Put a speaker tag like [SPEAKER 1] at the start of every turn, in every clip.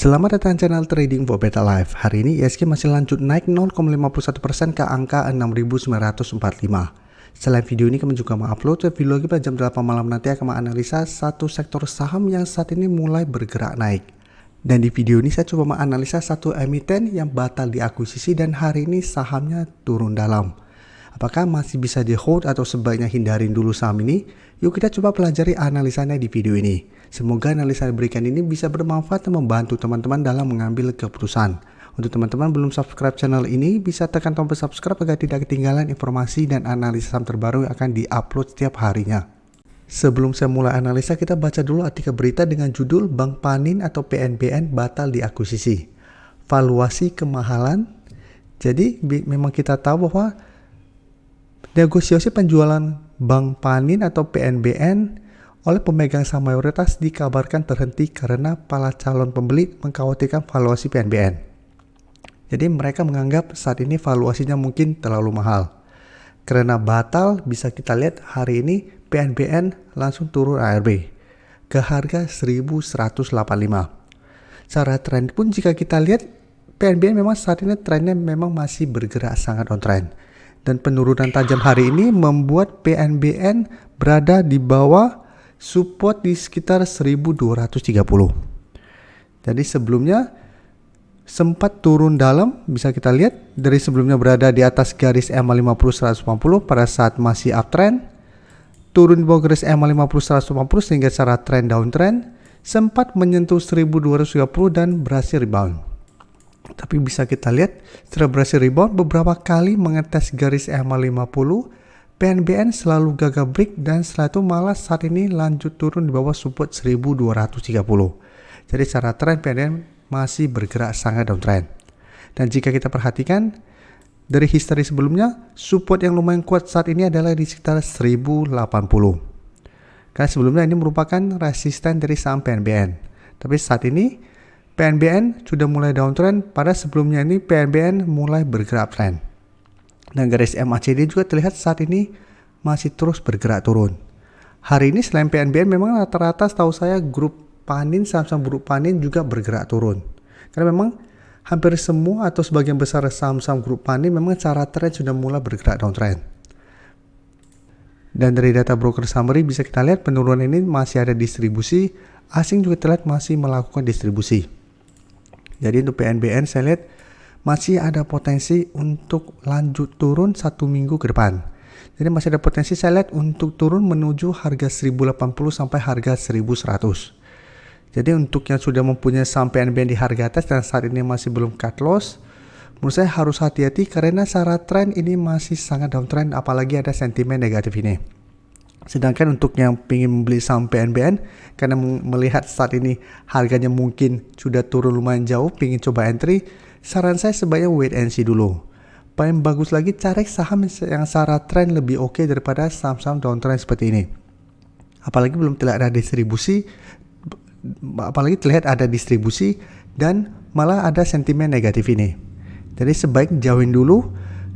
[SPEAKER 1] Selamat datang channel Trading for Better Life. Hari ini ISG masih lanjut naik 0,51% ke angka 6.945. Selain video ini, kami juga mengupload video lagi pada jam 8 malam nanti akan menganalisa satu sektor saham yang saat ini mulai bergerak naik. Dan di video ini saya coba menganalisa satu emiten yang batal diakuisisi dan hari ini sahamnya turun dalam. Apakah masih bisa di hold atau sebaiknya hindarin dulu saham ini? Yuk kita coba pelajari analisanya di video ini. Semoga analisa yang diberikan ini bisa bermanfaat dan membantu teman-teman dalam mengambil keputusan. Untuk teman-teman belum subscribe channel ini, bisa tekan tombol subscribe agar tidak ketinggalan informasi dan analisa saham terbaru yang akan diupload setiap harinya. Sebelum saya mulai analisa, kita baca dulu artikel berita dengan judul Bank Panin atau PNBN batal diakuisisi. Valuasi kemahalan. Jadi memang kita tahu bahwa negosiasi penjualan Bank Panin atau PNBN oleh pemegang saham mayoritas dikabarkan terhenti karena para calon pembeli mengkhawatirkan valuasi PNBN. Jadi mereka menganggap saat ini valuasinya mungkin terlalu mahal. Karena batal, bisa kita lihat hari ini PNBN langsung turun ARB ke harga 1185. Secara tren pun jika kita lihat PNBN memang saat ini trennya memang masih bergerak sangat on trend. Dan penurunan tajam hari ini membuat PNBN berada di bawah support di sekitar 1230. Jadi sebelumnya sempat turun dalam, bisa kita lihat dari sebelumnya berada di atas garis EMA 50 180 pada saat masih uptrend, turun di bawah garis EMA 50 180 sehingga secara trend downtrend sempat menyentuh 1230 dan berhasil rebound. Tapi bisa kita lihat setelah berhasil rebound beberapa kali mengetes garis EMA 50, PNBN selalu gagal break dan setelah itu malah saat ini lanjut turun di bawah support 1230. Jadi secara tren PNBN masih bergerak sangat downtrend. Dan jika kita perhatikan dari history sebelumnya, support yang lumayan kuat saat ini adalah di sekitar 1080. Karena sebelumnya ini merupakan resisten dari saham PNBN. Tapi saat ini PNBN sudah mulai downtrend, pada sebelumnya ini PNBN mulai bergerak trend. Dan garis MACD juga terlihat saat ini masih terus bergerak turun. Hari ini selain PNBN memang rata-rata setahu saya grup Panin, saham-saham grup Panin juga bergerak turun. Karena memang hampir semua atau sebagian besar saham-saham grup Panin memang secara tren sudah mulai bergerak downtrend. Dan dari data broker summary bisa kita lihat penurunan ini masih ada distribusi, asing juga terlihat masih melakukan distribusi. Jadi untuk PNBN saya lihat masih ada potensi untuk lanjut turun 1 minggu ke depan. Jadi masih ada potensi saya lihat untuk turun menuju harga 1080 sampai harga 1100. Jadi untuk yang sudah mempunyai saham PNBN di harga atas dan saat ini masih belum cut loss, menurut saya harus hati-hati karena secara tren ini masih sangat downtrend apalagi ada sentimen negatif ini. Sedangkan untuk yang ingin membeli saham PNBN karena melihat saat ini harganya mungkin sudah turun lumayan jauh, ingin coba entry, saran saya sebaiknya wait and see dulu. Paling bagus lagi cari saham yang secara tren lebih oke daripada saham-saham downtrend seperti ini. Apalagi belum terlihat ada distribusi, dan malah ada sentimen negatif ini. Jadi sebaiknya jauhin dulu,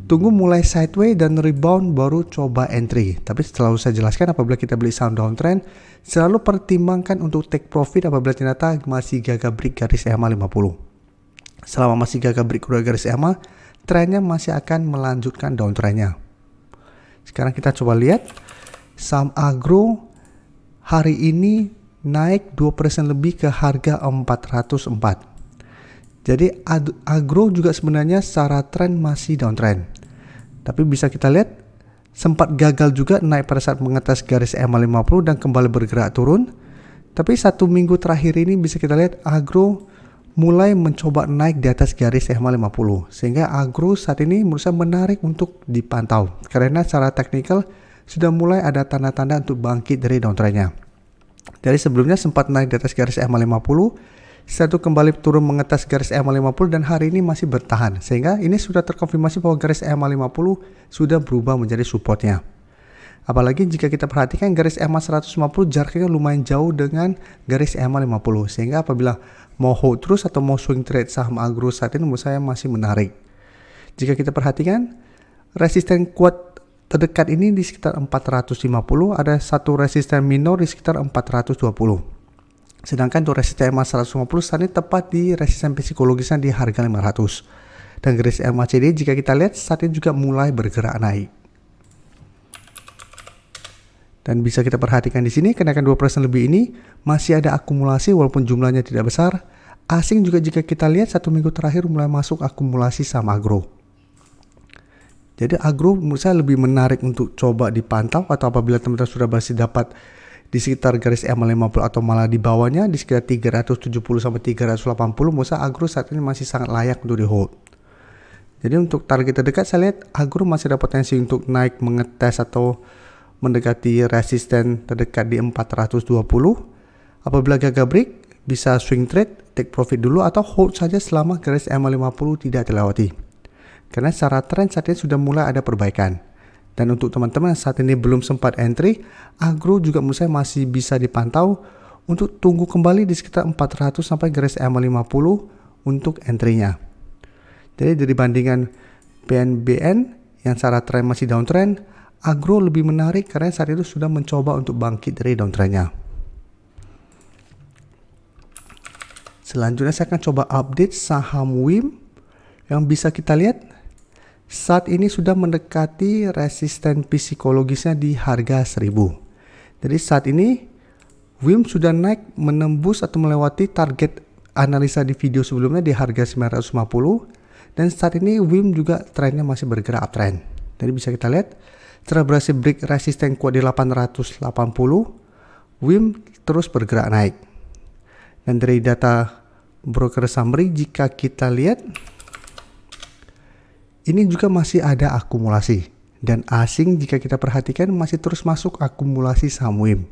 [SPEAKER 1] tunggu mulai sideways dan rebound baru coba entry. Tapi selalu saya jelaskan apabila kita beli saham downtrend, selalu pertimbangkan untuk take profit apabila ternyata masih gagal break garis EMA 50. Selama masih gagal break garis EMA, trennya masih akan melanjutkan downtrendnya. Sekarang kita coba lihat saham agro hari ini naik 2% lebih ke harga 404. Jadi agro juga sebenarnya secara tren masih downtrend. Tapi bisa kita lihat sempat gagal juga naik pada saat mengetes garis EMA 50 dan kembali bergerak turun. Tapi 1 minggu terakhir ini bisa kita lihat agro mulai mencoba naik di atas garis EMA 50. Sehingga agro saat ini menurut saya menarik untuk dipantau. Karena secara teknikal sudah mulai ada tanda-tanda untuk bangkit dari downtrendnya. Dari sebelumnya sempat naik di atas garis EMA 50, setelah itu kembali turun mengetes garis EMA 50 dan hari ini masih bertahan. Sehingga ini sudah terkonfirmasi bahwa garis EMA 50 sudah berubah menjadi supportnya. Apalagi jika kita perhatikan garis EMA 150 jaraknya lumayan jauh dengan garis EMA 50. Sehingga apabila mau hold terus atau mau swing trade saham agro saat ini menurut saya masih menarik. Jika kita perhatikan resisten kuat terdekat ini di sekitar 450, ada satu resisten minor di sekitar 420. Sedangkan untuk resisten EMA 150 saat ini tepat di resisten psikologisnya di harga 500. Dan garis MACD jika kita lihat saat ini juga mulai bergerak naik. Dan bisa kita perhatikan di sini kenaikan 2% lebih ini masih ada akumulasi walaupun jumlahnya tidak besar. Asing juga jika kita lihat 1 minggu terakhir mulai masuk akumulasi saham agro. Jadi agro menurut saya lebih menarik untuk coba dipantau, atau apabila teman-teman sudah berhasil dapat di sekitar garis EMA 50 atau malah di bawahnya di sekitar 370 sampai 380, menurut saya agro saat ini masih sangat layak untuk di hold. Jadi untuk target terdekat saya lihat agro masih ada potensi untuk naik mengetes atau mendekati resisten terdekat di 420. Apabila gagal break bisa swing trade, take profit dulu atau hold saja selama garis EMA 50 tidak terlewati. Karena secara tren saat ini sudah mulai ada perbaikan. Dan untuk teman-teman yang saat ini belum sempat entry, agro juga menurut saya masih bisa dipantau untuk tunggu kembali di sekitar 400 sampai garis EMA 50 untuk entry-nya. Jadi dari bandingan PNBN yang secara tren masih downtrend, agro lebih menarik karena saat itu sudah mencoba untuk bangkit dari downtrend-nya. Selanjutnya saya akan coba update saham WIM yang bisa kita lihat saat ini sudah mendekati resisten psikologisnya di harga 1000. Jadi saat ini WIM sudah naik menembus atau melewati target analisa di video sebelumnya di harga 950, dan saat ini WIM juga trennya masih bergerak uptrend. Jadi bisa kita lihat setelah berhasil break resisten kuat di 880, WIM terus bergerak naik. Dan dari data broker summary jika kita lihat ini juga masih ada akumulasi, dan asing jika kita perhatikan masih terus masuk akumulasi saham WIM.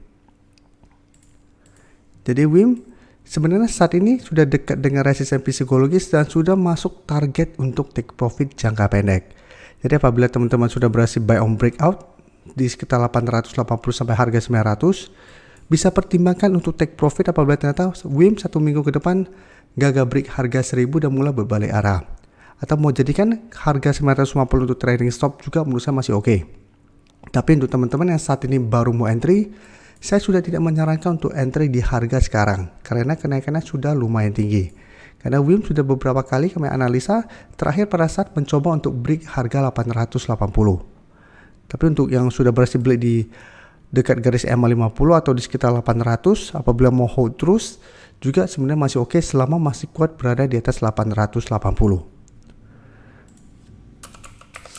[SPEAKER 1] Jadi WIM sebenarnya saat ini sudah dekat dengan resisten psikologis dan sudah masuk target untuk take profit jangka pendek. Jadi apabila teman-teman sudah berhasil buy on breakout di sekitar 880 sampai harga 900, bisa pertimbangkan untuk take profit apabila ternyata WIM 1 minggu ke depan gagal break harga 1000 dan mulai berbalik arah. Atau mau jadikan harga 950 untuk trading stop juga menurut saya masih oke. Tapi untuk teman-teman yang saat ini baru mau entry, saya sudah tidak menyarankan untuk entry di harga sekarang karena kenaikannya sudah lumayan tinggi. Karena WIM sudah beberapa kali kami analisa terakhir pada saat mencoba untuk break harga 880. Tapi untuk yang sudah berhasil beli di dekat garis EMA 50 atau di sekitar 800, apabila mau hold terus juga sebenarnya masih oke selama masih kuat berada di atas 880.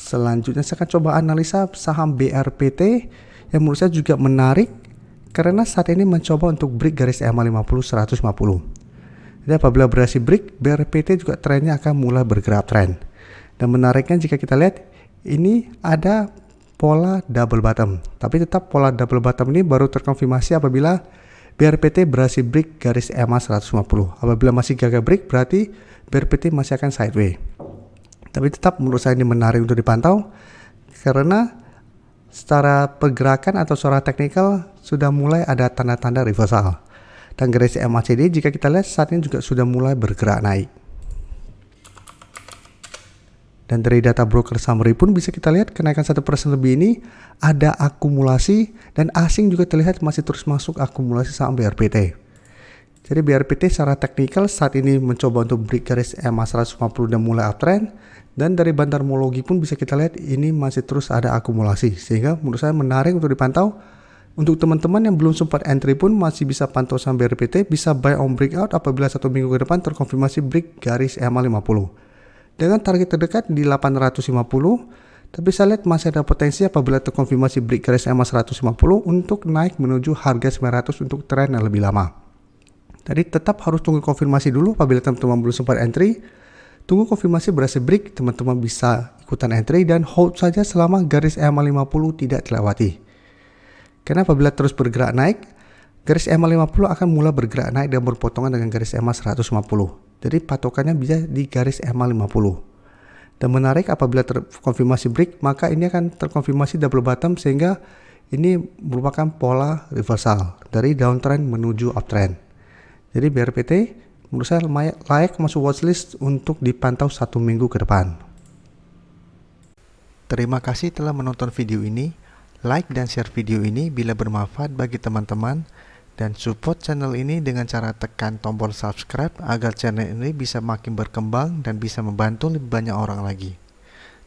[SPEAKER 1] Selanjutnya saya akan coba analisa saham BRPT yang menurut saya juga menarik karena saat ini mencoba untuk break garis EMA 50 150. Jadi apabila berhasil break, BRPT juga trennya akan mulai bergerak tren. Dan menariknya jika kita lihat ini ada pola double bottom, tapi tetap pola double bottom ini baru terkonfirmasi apabila BRPT berhasil break garis EMA 150. Apabila masih gagal break berarti BRPT masih akan sideways. Tapi tetap menurut saya ini menarik untuk dipantau karena secara pergerakan atau secara teknikal sudah mulai ada tanda-tanda reversal. Dan garis MACD jika kita lihat saat ini juga sudah mulai bergerak naik. Dan dari data broker summary pun bisa kita lihat kenaikan 1% lebih ini ada akumulasi, dan asing juga terlihat masih terus masuk akumulasi saham BRPT. Jadi BRPT secara teknikal saat ini mencoba untuk break garis EMA 150 dan mulai uptrend. Dan dari bandarmologi pun bisa kita lihat ini masih terus ada akumulasi, sehingga menurut saya menarik untuk dipantau. Untuk teman-teman yang belum sempat entry pun masih bisa pantau saham BRPT, bisa buy on breakout apabila 1 minggu ke depan terkonfirmasi break garis EMA 50 dengan target terdekat di 850. Tapi saya lihat masih ada potensi apabila terkonfirmasi break garis EMA 150 untuk naik menuju harga 900 untuk tren yang lebih lama. Jadi tetap harus tunggu konfirmasi dulu. Apabila teman-teman belum sempat entry, tunggu konfirmasi berhasil break, teman-teman bisa ikutan entry dan hold saja selama garis EMA 50 tidak terlewati. Karena apabila terus bergerak naik, garis EMA 50 akan mulai bergerak naik dan berpotongan dengan garis EMA 150. Jadi patokannya bisa di garis EMA 50. Dan menarik apabila terkonfirmasi break, maka ini akan terkonfirmasi double bottom sehingga ini merupakan pola reversal dari downtrend menuju uptrend. Jadi BRPT menurut saya layak masuk watchlist untuk dipantau 1 minggu ke depan. Terima kasih telah menonton video ini. Like dan share video ini bila bermanfaat bagi teman-teman. Dan support channel ini dengan cara tekan tombol subscribe agar channel ini bisa makin berkembang dan bisa membantu lebih banyak orang lagi.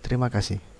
[SPEAKER 1] Terima kasih.